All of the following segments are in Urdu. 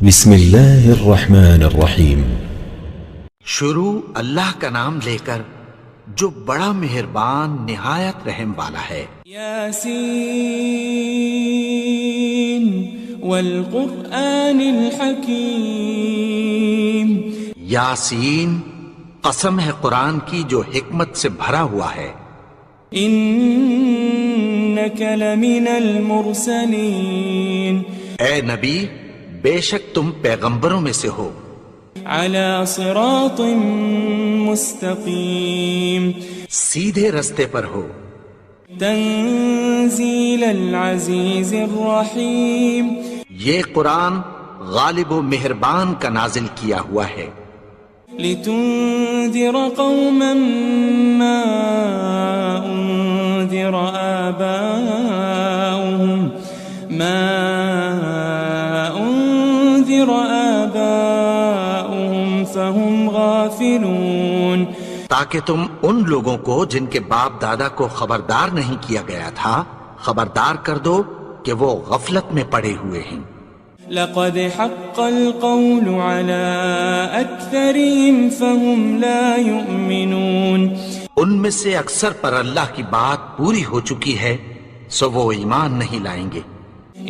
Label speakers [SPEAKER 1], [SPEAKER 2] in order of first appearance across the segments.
[SPEAKER 1] بسم اللہ الرحمن الرحیم۔
[SPEAKER 2] شروع اللہ کا نام لے کر جو بڑا مہربان نہایت رحم والا ہے۔
[SPEAKER 3] یاسین والقرآن الحکیم۔
[SPEAKER 2] یاسین، قسم ہے قرآن کی جو حکمت سے بھرا ہوا ہے۔
[SPEAKER 3] انک لمن المرسلین۔
[SPEAKER 2] اے نبی، بے شک تم پیغمبروں میں سے ہو۔
[SPEAKER 3] علی صراط مستقیم۔
[SPEAKER 2] سیدھے رستے پر ہو۔
[SPEAKER 3] تنزیل العزیز الرحیم۔
[SPEAKER 2] یہ قرآن غالب و مہربان کا نازل کیا ہوا ہے۔
[SPEAKER 3] لتنذر قوما ما انذر آباؤهم فهم غافلون۔
[SPEAKER 2] تاکہ تم ان لوگوں کو جن کے باپ دادا کو خبردار نہیں کیا گیا تھا خبردار کر دو کہ وہ غفلت میں پڑے ہوئے ہیں۔
[SPEAKER 3] لقد حق القول على اکثرهم فهم لا يؤمنون۔
[SPEAKER 2] ان میں سے اکثر پر اللہ کی بات پوری ہو چکی ہے سو وہ ایمان نہیں لائیں گے۔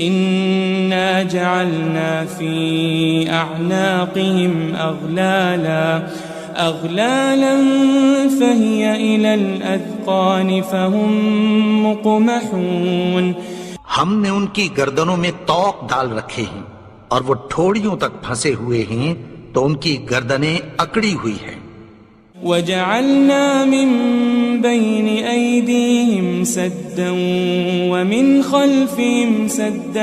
[SPEAKER 3] انا جعلنا في اعناقهم اغلالا فهي الى الاذقان فهم مقمحون۔
[SPEAKER 2] ہم نے ان کی گردنوں میں طوق ڈال رکھے ہیں اور وہ ٹھوڑیوں تک پھنسے ہوئے ہیں تو ان کی گردنیں اکڑی ہوئی ہیں۔
[SPEAKER 3] وجعلنا من بين أيديهم سدا ومن خلفهم سدا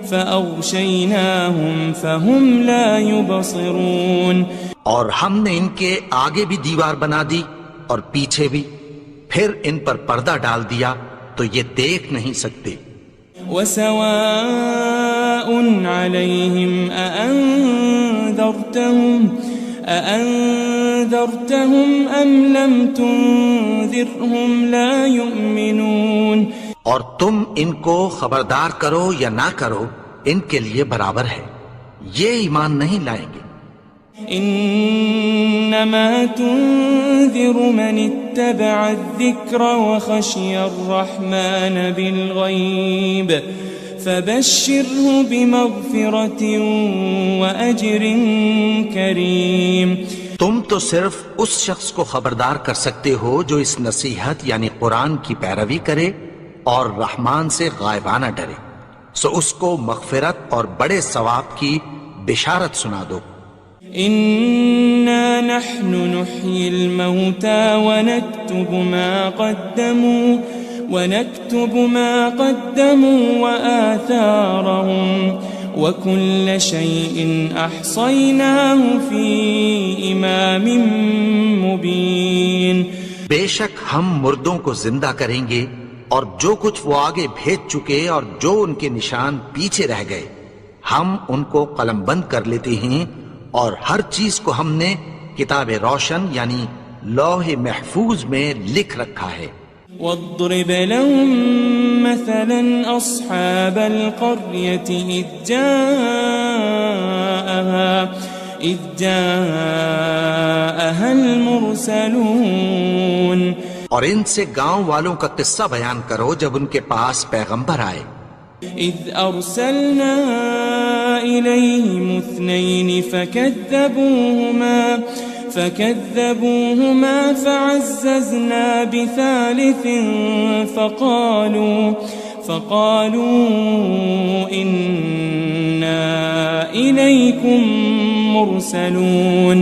[SPEAKER 3] فأغشيناهم فهم لا يبصرون۔
[SPEAKER 2] اور ہم نے ان کے آگے بھی دیوار بنا دی اور پیچھے بھی، پھر ان پر پردہ ڈال دیا تو یہ دیکھ نہیں سکتے۔
[SPEAKER 3] وسواء عليهم أأنذرتهم أم لم تنذرهم لا يؤمنون۔
[SPEAKER 2] اور تم ان کو خبردار کرو یا نہ کرو ان کے لیے برابر ہے، یہ ایمان نہیں لائیں گے۔
[SPEAKER 3] انما تنذر من اتبع الذکر وخشی الرحمن بالغیب فبشره بمغفرة واجر کریم۔
[SPEAKER 2] تم تو صرف اس شخص کو خبردار کر سکتے ہو جو اس نصیحت یعنی قرآن کی پیروی کرے اور رحمان سے غائبانہ ڈرے، سو اس کو مغفرت اور بڑے ثواب کی بشارت سنا دو۔
[SPEAKER 3] إنا نحن نحيي الموتى ونكتب ما قدموا وآثارهم وكل شيء أحصيناه في إمام مبين۔
[SPEAKER 2] بے شک ہم مردوں کو زندہ کریں گے اور جو کچھ وہ آگے بھیج چکے اور جو ان کے نشان پیچھے رہ گئے ہم ان کو قلم بند کر لیتے ہیں، اور ہر چیز کو ہم نے کتاب روشن یعنی لوح محفوظ میں لکھ رکھا ہے۔
[SPEAKER 3] واضرب لهم مثلا أصحاب القرية إذ جاءها المرسلون۔
[SPEAKER 2] اور ان سے گاؤں والوں کا قصہ بیان کرو جب ان کے پاس پیغمبر آئے۔
[SPEAKER 3] إذ أرسلنا إليهم اثنين فكذبوهما فعززنا بثالث فقالوا إنا إليكم مرسلون۔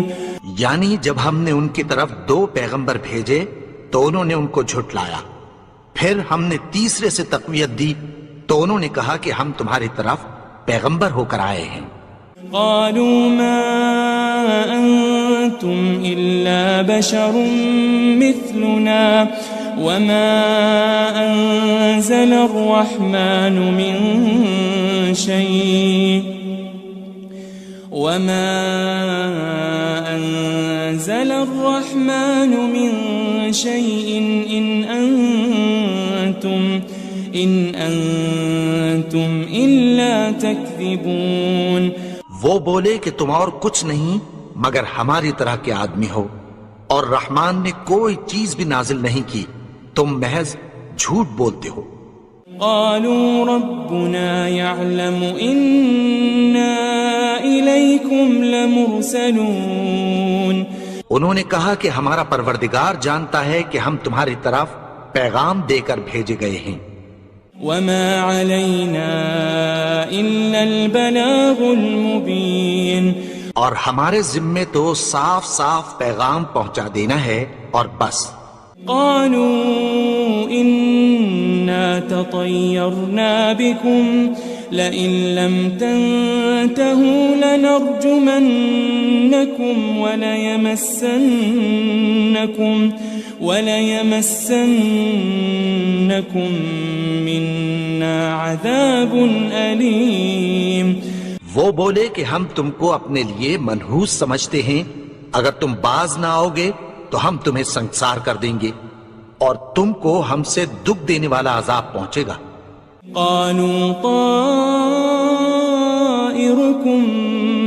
[SPEAKER 2] یعنی جب ہم نے ان کی طرف 2 پیغمبر بھیجے تو انہوں نے ان کو جھٹلایا، پھر ہم نے تیسرے سے تقویت دی تو انہوں نے کہا کہ ہم تمہاری طرف پیغمبر ہو کر آئے ہیں۔
[SPEAKER 3] قالوا ما أنتم إلا بشر مثلنا وما أنزل الرحمن من شيء إن أنتم أنتم إلا تكذبون.
[SPEAKER 2] وہ بولے کہ تم اور کچھ نہیں مگر ہماری طرح کے آدمی ہو، اور رحمان نے کوئی چیز بھی نازل نہیں کی، تم محض جھوٹ بولتے ہو.
[SPEAKER 3] قالوا ربنا يعلم إنا إليكم لمرسلون.
[SPEAKER 2] انہوں نے کہا کہ ہمارا پروردگار جانتا ہے کہ ہم تمہاری طرف پیغام دے کر بھیجے گئے ہیں.
[SPEAKER 3] وما علينا إلا البلاغ المبين.
[SPEAKER 2] اور ہمارے ذمے تو صاف صاف پیغام پہنچا دینا ہے اور بس.
[SPEAKER 3] قالوا إنا تطيرنا بكم لئن لم تنتهوا لنرجمنكم وليمسنكم منا عذاب أليم.
[SPEAKER 2] وہ بولے کہ ہم تم کو اپنے لیے منحوس سمجھتے ہیں، اگر تم باز نہ آؤ گے تو ہم تمہیں سنسار کر دیں گے اور تم کو ہم سے دکھ دینے والا عذاب پہنچے گا.
[SPEAKER 3] قالوا طائركم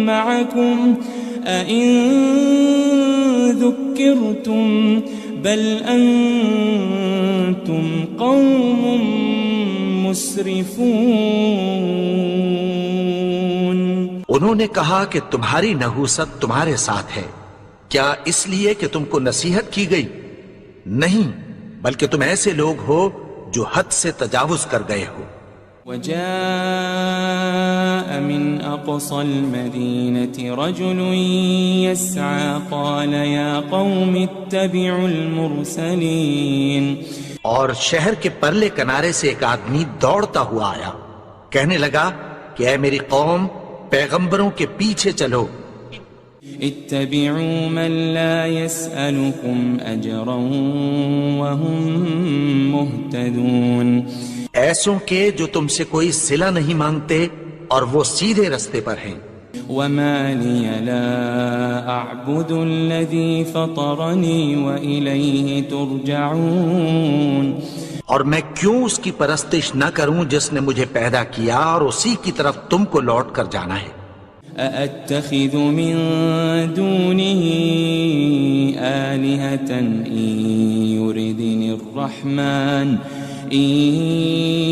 [SPEAKER 3] معكم أئن ذكرتم بل أنتم قوم مسرفون.
[SPEAKER 2] انہوں نے کہا کہ تمہاری نحوست تمہارے ساتھ ہے، کیا اس لیے کہ تم کو نصیحت کی گئی؟ نہیں، بلکہ تم ایسے لوگ ہو جو حد سے تجاوز کر گئے ہو.
[SPEAKER 3] وجاء من أقصى المدينة رجل يسعى قال يا قوم اتبعوا المرسلين.
[SPEAKER 2] اور شہر کے پرلے کنارے سے ایک آدمی دوڑتا ہوا آیا، کہنے لگا کہ اے میری قوم، پیغمبروں کے پیچھے چلو.
[SPEAKER 3] اتبعوا من لا يسألكم أجرا وهم مهتدون.
[SPEAKER 2] ایسوں کے جو تم سے کوئی صلہ نہیں مانگتے اور وہ سیدھے رستے پر ہیں.
[SPEAKER 3] وما لي لا أعبد الذي فطرني وإليه ترجعون.
[SPEAKER 2] اور میں کیوں اس کی پرستش نہ کروں جس نے مجھے پیدا کیا اور اسی کی طرف تم کو لوٹ کر جانا ہے.
[SPEAKER 3] أأتخذ من دونه آلهة إن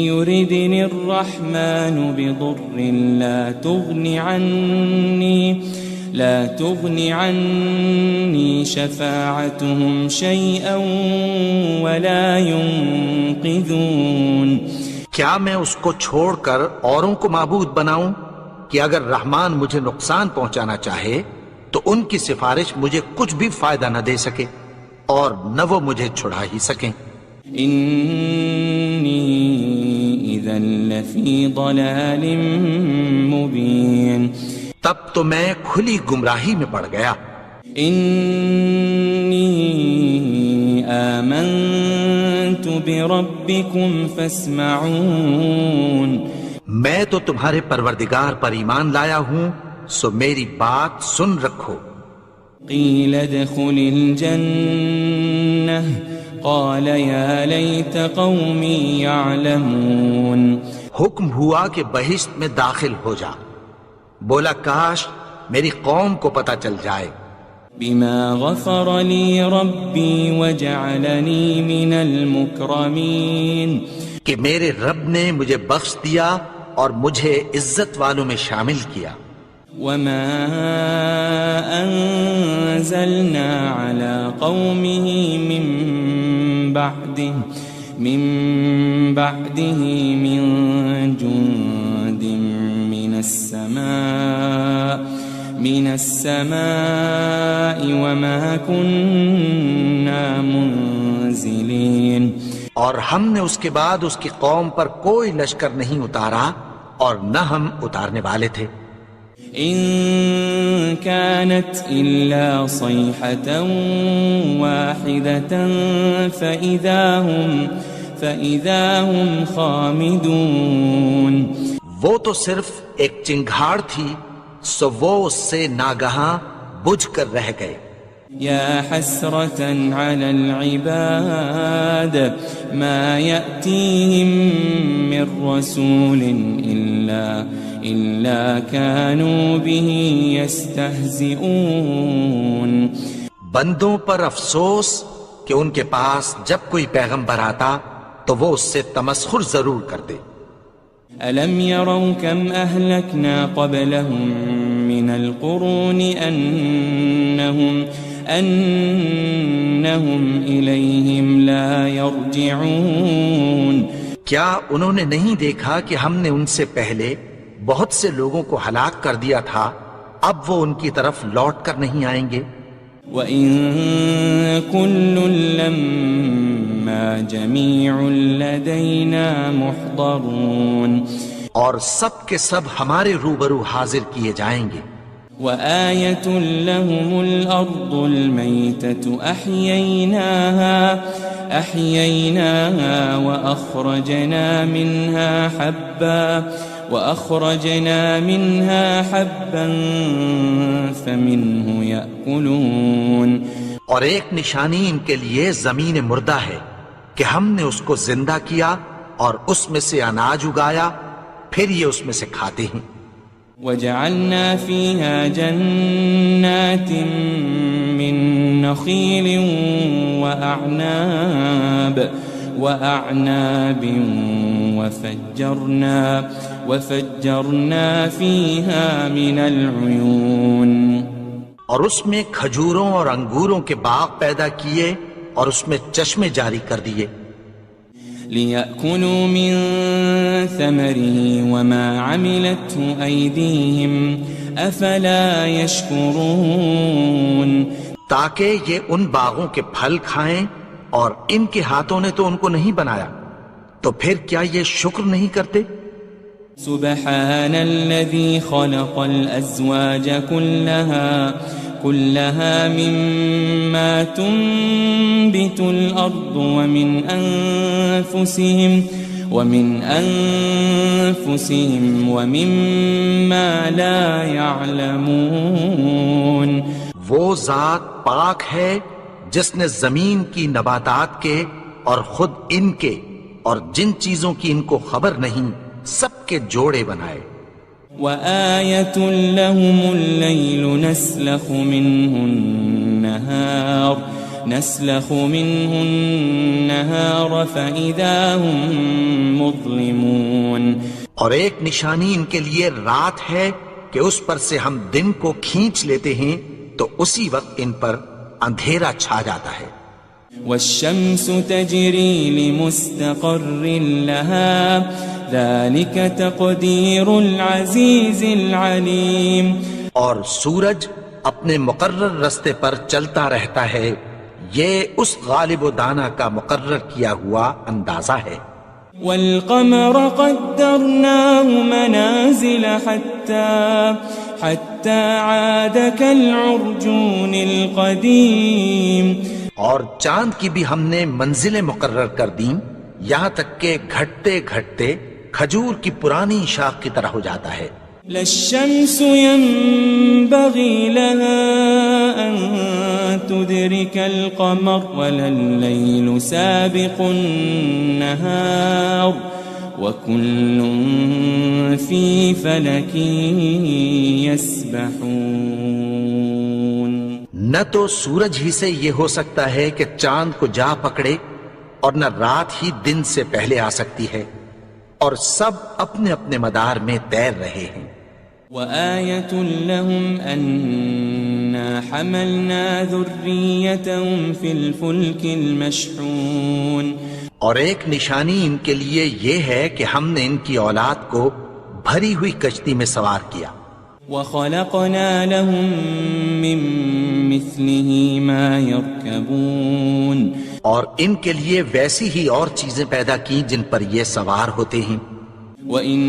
[SPEAKER 3] يردني الرحمن بضر لا تغن عني شفاعتهم شيئا ولا ينقذون.
[SPEAKER 2] کیا میں اس کو چھوڑ کر اوروں کو معبود بناؤں کہ اگر رحمان مجھے نقصان پہنچانا چاہے تو ان کی سفارش مجھے کچھ بھی فائدہ نہ دے سکے اور نہ وہ مجھے چھڑا ہی سکیں.
[SPEAKER 3] إني إذا لفي ضلال مبين.
[SPEAKER 2] تب تو میں کھلی گمراہی میں پڑ گیا.
[SPEAKER 3] إني آمنت بربكم فاسمعون.
[SPEAKER 2] میں تو تمہارے پروردگار پر ایمان لایا ہوں، سو میری بات سن رکھو.
[SPEAKER 3] قيل ادخل الجنة قال يا ليت قومي يعلمون.
[SPEAKER 2] حکم ہوا کہ بہشت میں داخل ہو جا. بولا کاش میری قوم کو پتہ چل جائے.
[SPEAKER 3] بما غفر لي ربي وجعلني من المكرمين.
[SPEAKER 2] کہ میرے رب نے مجھے بخش دیا اور مجھے عزت والوں میں شامل کیا.
[SPEAKER 3] وما أنزلنا على قومه من بعده من جند من السماء وما كنا منزلين.
[SPEAKER 2] اور ہم نے اس کے بعد اس کی قوم پر کوئی لشکر نہیں اتارا اور نہ ہم اتارنے والے تھے.
[SPEAKER 3] إن كانت إلا صيحة واحدة فإذا هم خامدون.
[SPEAKER 2] وہ تو صرف ایک چنگھاڑ تھی، سو وہ اس سے ناگہاں بجھ کر رہ گئے.
[SPEAKER 3] يا حسرة على العباد ما يأتيهم من رسول إلا كانوا به يستهزئون.
[SPEAKER 2] بندوں پر افسوس کہ ان کے پاس جب کوئی پیغمبر آتا تو وہ اس سے تمسخر ضرور کرتے.
[SPEAKER 3] ألم يروا كم أهلكنا قبلهم من القرون أنهم إليهم لا يرجعون.
[SPEAKER 2] کیا انہوں نے نہیں دیکھا کہ ہم نے ان سے پہلے بہت سے لوگوں کو ہلاک کر دیا تھا، اب وہ ان کی طرف لوٹ کر نہیں آئیں گے.
[SPEAKER 3] وَإِن كُلٌّ لَمَّا جَمِيعٌ لَدَيْنَا مُحْضَرُونَ.
[SPEAKER 2] اور سب کے سب ہمارے روبرو حاضر کیے جائیں گے.
[SPEAKER 3] وآية لهم الأرض الميتة أحييناها وأخرجنا منها حبا فمنه يأكلون.
[SPEAKER 2] اور ایک نشانی ان کے لیے زمین مردہ ہے کہ ہم نے اس کو زندہ کیا اور اس میں سے اناج اگایا، پھر یہ اس میں سے کھاتے ہیں.
[SPEAKER 3] وجعلنا فيها جنات من نخيل وأعناب وفجرنا فيها من العيون.
[SPEAKER 2] اور اس میں کھجوروں اور انگوروں کے باغ پیدا کیے اور اس میں چشمے جاری کر دیے.
[SPEAKER 3] لِيَأْكُلُوا مِن ثَمَرِهِ وَمَا عَمِلَتْهُ أَيْدِيهِمْ أَفَلَا يَشْكُرُونَ.
[SPEAKER 2] تاکہ یہ ان باغوں کے پھل کھائیں اور ان کے ہاتھوں نے تو ان کو نہیں بنایا، تو پھر کیا یہ شکر نہیں کرتے؟
[SPEAKER 3] سبحان الذي خلق الأزواج كلها مما تنبت الأرض ومن أنفسهم ومما لا يعلمون.
[SPEAKER 2] وہ ذات پاک ہے جس نے زمین کی نباتات کے اور خود ان کے اور جن چیزوں کی ان کو خبر نہیں سب کے جوڑے بنائے.
[SPEAKER 3] وآية لهم الليل نسلخ منه النهار فإذا هم مظلمون.
[SPEAKER 2] اور ایک نشانی ان کے لیے رات ہے کہ اس پر سے ہم دن کو کھینچ لیتے ہیں تو اسی وقت ان پر اندھیرا چھا جاتا ہے.
[SPEAKER 3] والشمس تجري لمستقر لها ذلك تقدير العزيز العليم.
[SPEAKER 2] اور سورج اپنے مقرر رستے پر چلتا رہتا ہے، یہ اس غالب و دانا کا مقرر کیا ہوا اندازہ ہے.
[SPEAKER 3] والقمر قدرناه منازل حتى عاد كالعرجون القديم.
[SPEAKER 2] اور چاند کی بھی ہم نے منزلیں مقرر کر دیں یہاں تک کہ گھٹتے گھٹتے کھجور کی پرانی شاخ کی طرح ہو جاتا ہے.
[SPEAKER 3] للشمس ينبغي لها أن تدرك القمر ولا الليل سابق النهار وكل في فلك يسبحون.
[SPEAKER 2] نہ تو سورج ہی سے یہ ہو سکتا ہے کہ چاند کو جا پکڑے اور نہ رات ہی دن سے پہلے آ سکتی ہے، اور سب اپنے اپنے مدار میں تیر رہے ہیں.
[SPEAKER 3] وآية لهم أنا حملنا ذريتهم في الفلك المشحون.
[SPEAKER 2] اور ایک نشانی ان کے لیے یہ ہے کہ ہم نے ان کی اولاد کو بھری ہوئی کشتی میں سوار کیا.
[SPEAKER 3] وخلقنا لهم من مثله ما يركبون.
[SPEAKER 2] اور ان کے لیے ویسی ہی اور چیزیں پیدا کی جن پر یہ سوار ہوتے ہیں.
[SPEAKER 3] وَإِن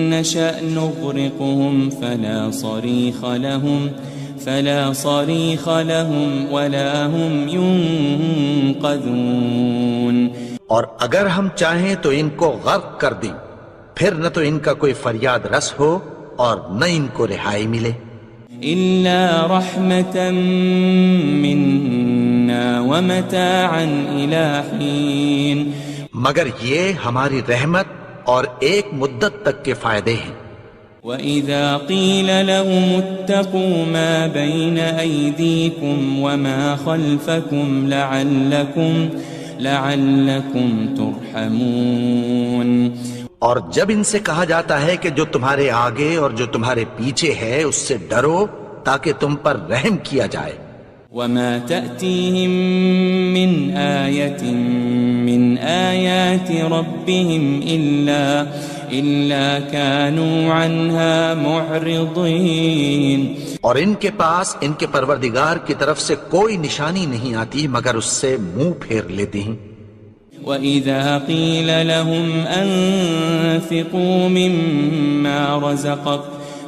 [SPEAKER 3] نَّشَأْ نُغْرِقْهُمْ فَلَا صَرِيخَ لَهُمْ وَلَا هُمْ يُنقَذُونَ.
[SPEAKER 2] اور اگر ہم چاہیں تو ان کو غرق کر دیں، پھر نہ تو ان کا کوئی فریاد رس ہو اور نہ ان کو رہائی ملے.
[SPEAKER 3] إلا رحمة منا ومتاعا إلى حين
[SPEAKER 2] مگر یہ ہماری رحمت اور ایک مدت تک کے فائدے ہیں۔
[SPEAKER 3] وَإِذَا قِيلَ لَهُمُ اتَّقُوا مَا بَيْنَ أَيْدِيكُمْ وَمَا خَلْفَكُمْ لَعَلَّكُمْ تُرْحَمُونَ،
[SPEAKER 2] اور جب ان سے کہا جاتا ہے کہ جو تمہارے آگے اور جو تمہارے پیچھے ہے اس سے ڈرو تاکہ تم پر رحم کیا جائے۔
[SPEAKER 3] وَمَا تَأْتِيهِم مِّنْ آيَةٍ مِّنْ آيَاتِ رَبِّهِمْ إِلَّا كَانُوا عَنْهَا مُعْرِضِينَ،
[SPEAKER 2] اور ان کے پاس ان کے پروردگار کی طرف سے کوئی نشانی نہیں آتی مگر اس سے منہ پھیر لیتے ہیں۔
[SPEAKER 3] وَإِذَا قِيلَ لَهُمْ أَنفِقُوا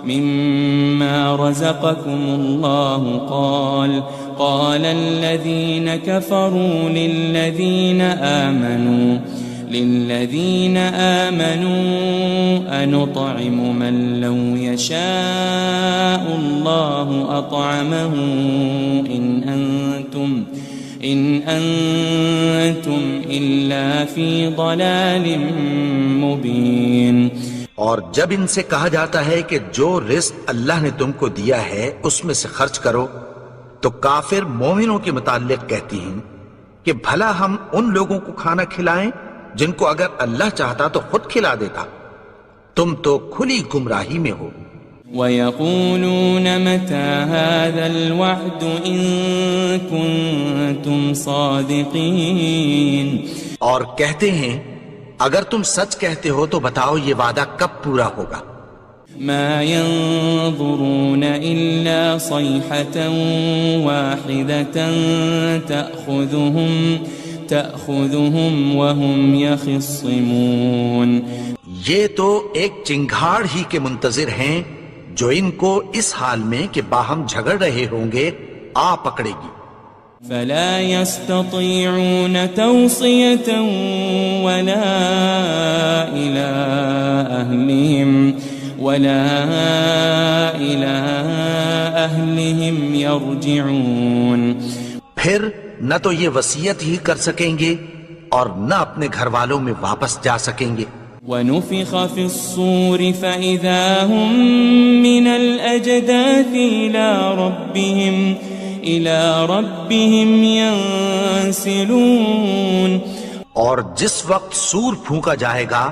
[SPEAKER 3] مِمَّا رَزَقَكُمُ اللَّهُ قَالَ الَّذِينَ كَفَرُوا لِلَّذِينَ آمَنُوا أَنُطْعِمُ مَن لَّوْ يَشَاءُ اللَّهُ أَطْعَمَهُ إِنْ أَنْتُمْ إِلَّا فِي ضَلَالٍ مُبِينٍ۔
[SPEAKER 2] اور جب ان سے کہا جاتا ہے کہ جو رزق اللہ نے تم کو دیا ہے اس میں سے خرچ کرو، تو کافر مومنوں کے متعلق کہتی ہیں کہ بھلا ہم ان لوگوں کو کھانا کھلائیں جن کو اگر اللہ چاہتا تو خود کھلا دیتا، تم تو کھلی گمراہی میں ہو۔
[SPEAKER 3] وَيَقُولُونَ مَتَى هَذَا الْوَعْدُ إِن كُنتُمْ صَادِقِينَ،
[SPEAKER 2] اور کہتے ہیں اگر تم سچ کہتے ہو تو بتاؤ یہ وعدہ کب پورا ہوگا۔
[SPEAKER 3] مَا يَنظُرُونَ إِلَّا صَيْحَةً وَاحِدَةً تَأْخُذُهُمْ وَهُمْ يَخِصِّمُونَ،
[SPEAKER 2] یہ تو ایک چنگھاڑ ہی کے منتظر ہیں جو ان کو اس حال میں کہ باہم جھگڑ رہے ہوں گے آ پکڑے گی۔
[SPEAKER 3] فَلَا يَسْتَطِيعُونَ تَوْصِيَةً وَلَا إِلَىٰ أَهْلِهِمْ يَرْجِعُونَ،
[SPEAKER 2] پھر نہ تو یہ وصیت ہی کر سکیں گے اور نہ اپنے گھر والوں میں واپس جا سکیں گے۔
[SPEAKER 3] وَنُفِخَ فِي الصُّورِ فَإِذَا هُم مِّنَ الْأَجْدَاثِ إِلَىٰ رَبِّهِمْ يَنسِلُونَ،
[SPEAKER 2] اور جس وقت سور پھونکا جائے گا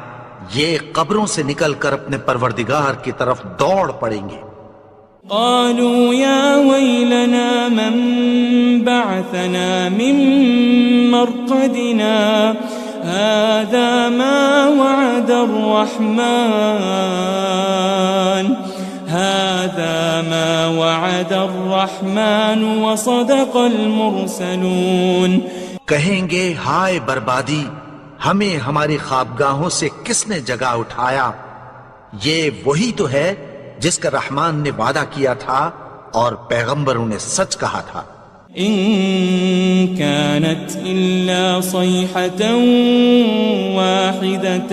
[SPEAKER 2] یہ قبروں سے نکل کر اپنے پروردگار کی طرف دوڑ پڑیں گے۔
[SPEAKER 3] قالوا يا ويلنا من بعثنا من مرقدنا هذا ما وعد الرحمن وصدق المرسلون،
[SPEAKER 2] کہیں گے ہائے بربادی، ہمیں ہماری خوابگاہوں سے کس نے جگا اٹھایا، یہ وہی تو ہے جس کا رحمان نے وعدہ کیا تھا اور پیغمبروں نے سچ کہا تھا۔
[SPEAKER 3] إن كانت إلا صيحة واحدة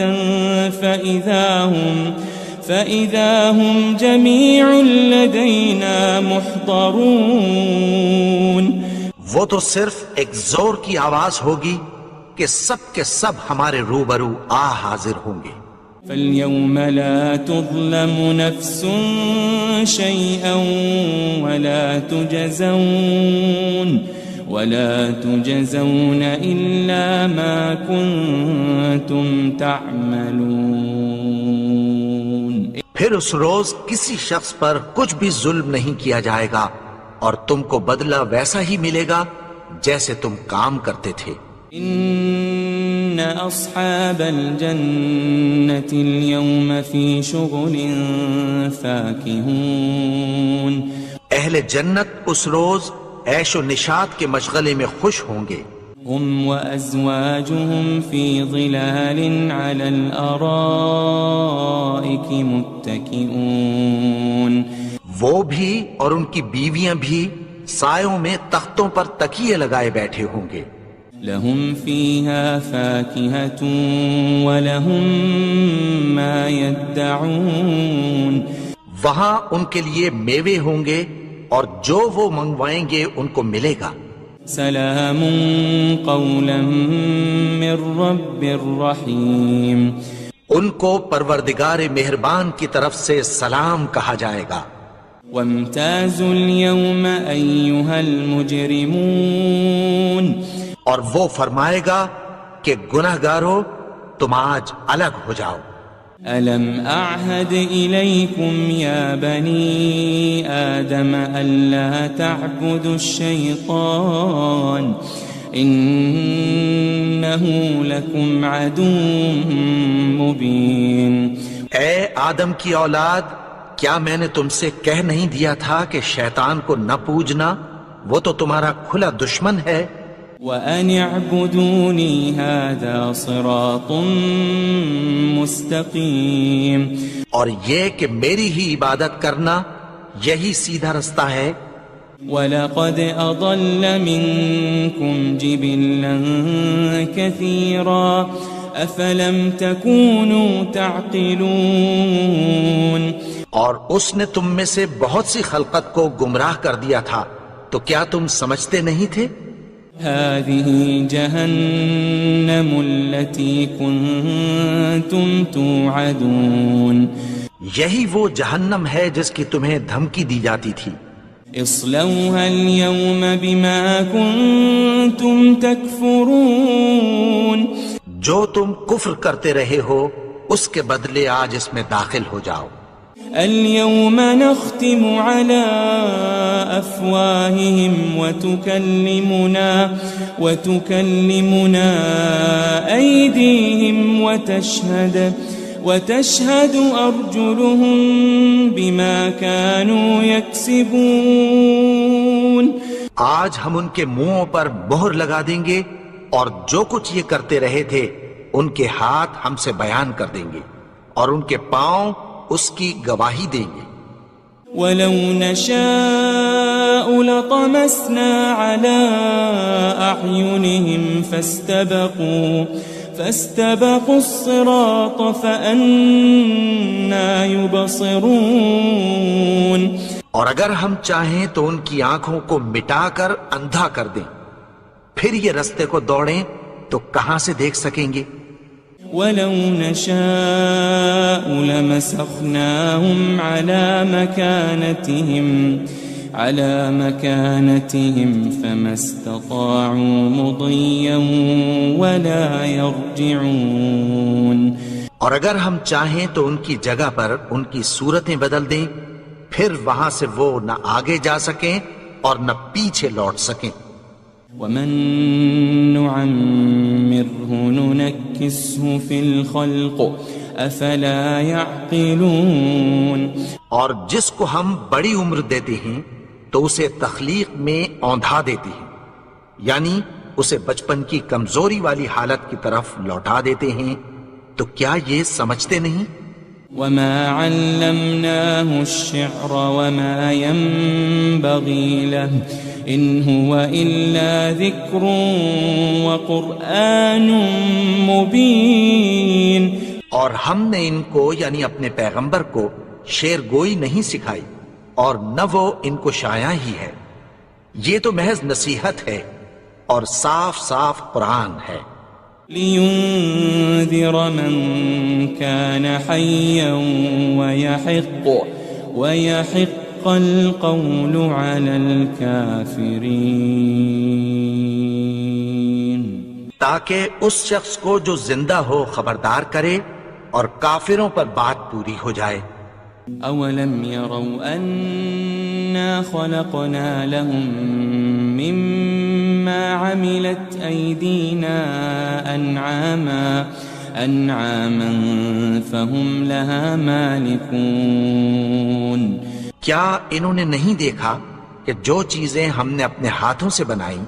[SPEAKER 3] فإذا هم جميع لدينا محضرون،
[SPEAKER 2] وہ تو صرف ایک زور کی آواز ہوگی کہ سب کے سب ہمارے روبرو آ حاضر ہوں گے۔
[SPEAKER 3] فَالْيَوْمَ لَا تُظْلَمُ نَفْسٌ شَيْئًا وَلَا تُجْزَوْنَ إِلَّا مَا كُنتُمْ تَعْمَلُونَ،
[SPEAKER 2] پھر اس روز کسی شخص پر کچھ بھی ظلم نہیں کیا جائے گا اور تم کو بدلہ ویسا ہی ملے گا جیسے تم کام کرتے تھے۔
[SPEAKER 3] إن أصحاب الجنة اليوم في شغل فاكهون،
[SPEAKER 2] اہل جنت اس روز عیش و نشاط کے مشغلے میں خوش ہوں گے۔
[SPEAKER 3] هم وأزواجهم في ظلال على الأرائك متكئون،
[SPEAKER 2] وہ بھی اور ان کی بیویاں بھی سایوں میں تختوں پر تکیے لگائے بیٹھے ہوں گے۔
[SPEAKER 3] لهم فيها فاكهة ولهم ما يدعون،
[SPEAKER 2] وہاں ان کے لیے میوے ہوں گے اور جو وہ منگوائیں گے ان کو ملے گا۔
[SPEAKER 3] سلام قولا من رب الرحیم،
[SPEAKER 2] ان کو پروردگار مہربان کی طرف سے سلام کہا جائے گا۔
[SPEAKER 3] وامتازوا اليوم ایھا المجرمون،
[SPEAKER 2] اور وہ فرمائے گا کہ گناہگارو تم آج الگ ہو جاؤ۔
[SPEAKER 3] ألم أعهد إليكم يا بني آدم ألا تعبدوا الشيطان إنه لكم عدو مبين۔
[SPEAKER 2] اے آدم کی اولاد، کیا میں نے تم سے کہہ نہیں دیا تھا کہ شیطان کو نہ پوجنا، وہ تو تمہارا کھلا دشمن ہے۔
[SPEAKER 3] وَأَنِ اعْبُدُونِي هَذَا صِرَاطٌ مُسْتَقِيمٌ،
[SPEAKER 2] اور یہ کہ میری ہی عبادت کرنا یہی سیدھا رستہ ہے۔
[SPEAKER 3] وَلَقَدْ أَضَلَّ مِنْكُمْ جِبِلًّا كَثِيرًا أَفَلَمْ تَكُونُوا تَعْقِلُونَ،
[SPEAKER 2] اور اس نے تم میں سے بہت سی خلقت کو گمراہ کر دیا تھا، تو کیا تم سمجھتے نہیں تھے؟
[SPEAKER 3] هذه جهنم التي كنتم توعدون،
[SPEAKER 2] یہی وہ جہنم ہے جس کی تمہیں دھمکی دی جاتی تھی۔
[SPEAKER 3] اصلوها اليوم بما كنتم تكفرون،
[SPEAKER 2] جو تم کفر کرتے رہے ہو اس کے بدلے آج اس میں داخل ہو جاؤ۔
[SPEAKER 3] اليوم نختم على أفواههم وتكلمنا أيديهم وتشهد أرجلهم بما كانوا يكسبون،
[SPEAKER 2] آج ہم ان کے منہوں پر مہر لگا دیں گے اور جو کچھ یہ کرتے رہے تھے ان کے ہاتھ ہم سے بیان کر دیں گے اور ان کے پاؤں اس کی گواہی دیں گے۔
[SPEAKER 3] وَلَوْ نَشَاءُ لَطَمَسْنَا عَلَىٰ أَعْيُنِهِمْ فَاسْتَبَقُوا الصِّرَاطَ فَأَنَّىٰ يُبْصِرُونَ،
[SPEAKER 2] اور اگر ہم چاہیں تو ان کی آنکھوں کو مٹا کر اندھا کر دیں، پھر یہ رستے کو دوڑیں تو کہاں سے دیکھ سکیں گے؟
[SPEAKER 3] وَلَوْ نَشَاءُ لَمَسَخْنَاهُمْ عَلَى مَكَانَتِهِمْ فَمَا اسْتَطَاعُوا مُضِيًّا وَلَا يَرْجِعُونَ،
[SPEAKER 2] اور اگر ہم چاہیں تو ان کی جگہ پر ان کی صورتیں بدل دیں، پھر وہاں سے وہ نہ آگے جا سکیں اور نہ پیچھے لوٹ سکیں۔
[SPEAKER 3] وَمَن نُعَمِّرْهُ نُنَكِّسْهُ فِي الْخَلْقِ أَفَلَا يَعْقِلُونَ،
[SPEAKER 2] اور جس کو ہم بڑی عمر دیتے ہیں تو اسے تخلیق میں اوندھا دیتے ہیں، یعنی اسے بچپن کی کمزوری والی حالت کی طرف لوٹا دیتے ہیں، تو کیا یہ سمجھتے نہیں؟
[SPEAKER 3] وَمَا عَلَّمْنَاهُ الشِّعْرَ وَمَا يَنبَغِي لَهُ إِنْ هُوَ إِلَّا ذِكْرٌ وَقُرْآنٌ مُبِينٌ،
[SPEAKER 2] اور ہم نے ان کو یعنی اپنے پیغمبر کو شعر گوئی نہیں سکھائی اور نہ وہ ان کو شایع ہی ہے، یہ تو محض نصیحت ہے اور صاف صاف قرآن ہے۔
[SPEAKER 3] لِيُنذِرَ مَن كَانَ حَيًّا وَيَحِقَّ الْقَوْلُ عَلَى الْكَافِرِينَ،
[SPEAKER 2] تاکہ اس شخص کو جو زندہ ہو خبردار کرے اور کافروں پر بات پوری ہو جائے۔
[SPEAKER 3] أَوَلَمْ يَرَوْا أَنَّا خَلَقْنَا لَهُم مِّمَّا عَمِلَتْ أَيْدِينَا أَنْعَامًا فَهُمْ لَهَا مَالِكُونَ،
[SPEAKER 2] کیا انہوں نے نہیں دیکھا کہ جو چیزیں ہم نے اپنے ہاتھوں سے بنائیں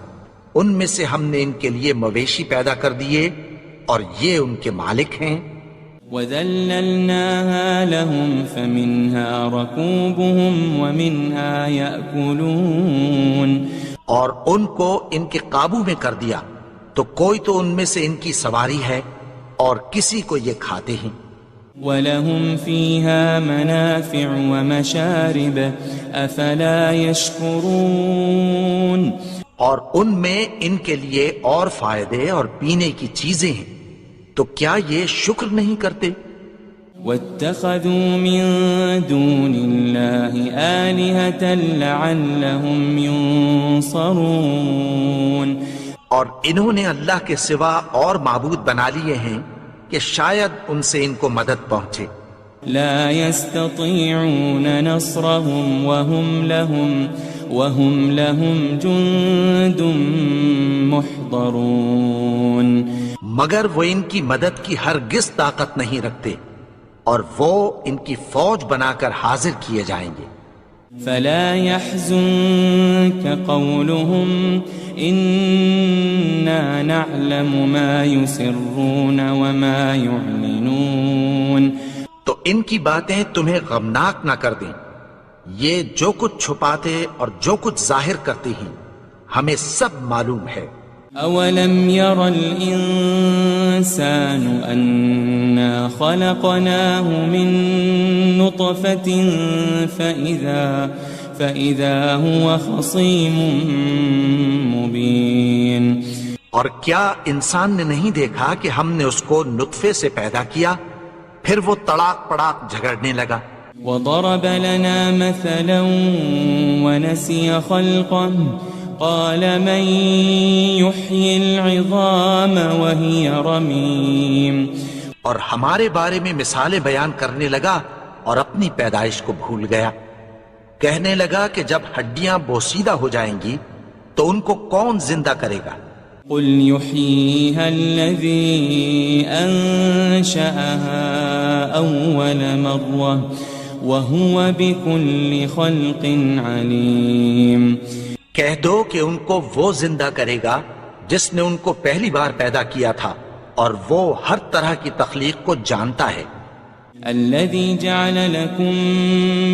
[SPEAKER 2] ان میں سے ہم نے ان کے لیے مویشی پیدا کر دیے اور یہ ان کے مالک ہیں۔
[SPEAKER 3] وَذَلَّلْنَاهَا لَهُمْ فَمِنْهَا رَكُوبُهُمْ وَمِنْهَا يَأْكُلُونَ،
[SPEAKER 2] اور ان کو ان کے قابو میں کر دیا تو کوئی تو ان میں سے ان کی سواری ہے اور کسی کو یہ کھاتے ہیں۔
[SPEAKER 3] وَلَهُمْ فِيهَا مَنَافِعُ وَمَشَارِبُ أَفَلَا يَشْكُرُونَ
[SPEAKER 2] اور ان میں ان کے لیے اور فائدے اور پینے کی چیزیں ہیں، تو کیا یہ شکر نہیں کرتے؟
[SPEAKER 3] وَاتَّخَذُوا مِن دُونِ اللَّهِ آلِهَةً لَعَلَّهُمْ يُنصَرُونَ
[SPEAKER 2] اور انہوں نے اللہ کے سوا اور معبود بنا لیے ہیں کہ شاید ان سے ان کو مدد پہنچے۔
[SPEAKER 3] لا يستطيعون نصرهم وهم لهم جند محضرون
[SPEAKER 2] مگر وہ ان کی مدد کی ہرگز طاقت نہیں رکھتے، اور وہ ان کی فوج بنا کر حاضر کیے جائیں گے۔
[SPEAKER 3] فلا يحزنك قولهم إنا نعلم ما يسرون وما يعلنون
[SPEAKER 2] تو ان کی باتیں تمہیں غمناک نہ کر دیں، یہ جو کچھ چھپاتے اور جو کچھ ظاہر کرتے ہیں ہمیں سب معلوم ہے۔
[SPEAKER 3] أولم ير الإنسان أنا خلقناه من نطفة فإذا هو خصيم مبين
[SPEAKER 2] اور کیا انسان نے نہیں دیکھا کہ ہم نے اس کو نطفے سے پیدا کیا، پھر وہ تڑاک پڑاک جھگڑنے لگا۔
[SPEAKER 3] وضرب لنا مثلا ونسي خلقه قال من يحيي العظام وهي رميم
[SPEAKER 2] اور ہمارے بارے میں مثالیں بیان کرنے لگا اور اپنی پیدائش کو بھول گیا، کہنے لگا کہ جب ہڈیاں بوسیدہ ہو جائیں گی تو ان کو کون زندہ کرے گا؟
[SPEAKER 3] قل يحييها الذي أنشأها أول مرة وهو بكل خلق عليم
[SPEAKER 2] کہہ دو کہ ان کو وہ زندہ کرے گا جس نے ان کو پہلی بار پیدا کیا تھا، اور وہ ہر طرح کی تخلیق کو جانتا ہے۔
[SPEAKER 3] الذي جعل لكم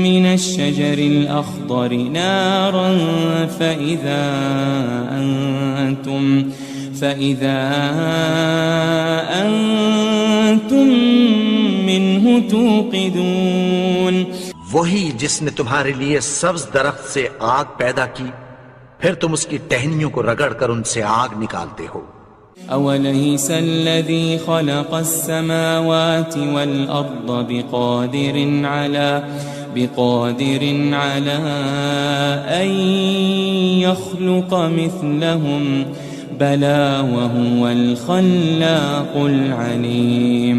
[SPEAKER 3] من الشجر الأخضر نارا فإذا أنتم منه توقدون
[SPEAKER 2] وہی جس نے تمہارے لیے سبز درخت سے آگ پیدا کی، پھر تم اس کی ٹہنیوں کو رگڑ کر ان سے آگ نکالتے ہو۔
[SPEAKER 3] أوليس الذي خلق السماوات والأرض بقادر على أن يخلق مثلهم بلى وهو الخلاق العليم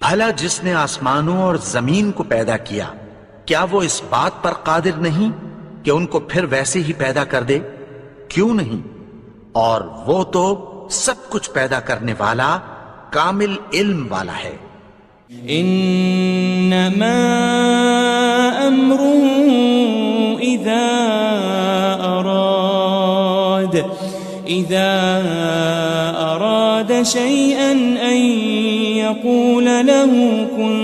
[SPEAKER 2] بھلا جس نے آسمانوں اور زمین کو پیدا کیا، کیا وہ اس بات پر قادر نہیں کہ ان کو پھر ویسے ہی پیدا کر دے؟ کیوں نہیں؟ اور وہ تو سب کچھ پیدا کرنے والا، کامل علم والا ہے۔
[SPEAKER 3] انما امره اذا اراد شيئا ان يقول له كن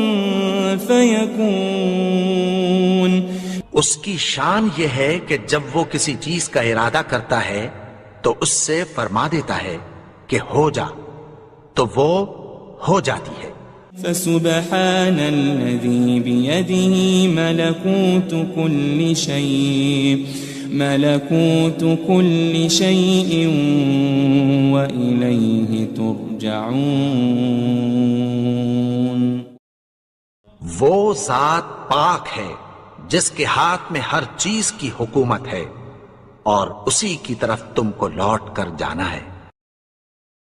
[SPEAKER 3] فيكون
[SPEAKER 2] اس کی شان یہ ہے کہ جب وہ کسی چیز کا ارادہ کرتا ہے تو اس سے فرما دیتا ہے کہ ہو جا، تو وہ ہو جاتی ہے۔
[SPEAKER 3] فسبحان الذي بيده ملكوت كل شيء وإليه ترجعون
[SPEAKER 2] وہ ذات پاک ہے جس کے ہاتھ میں ہر چیز کی حکومت ہے، اور اسی کی طرف تم کو لوٹ کر جانا ہے۔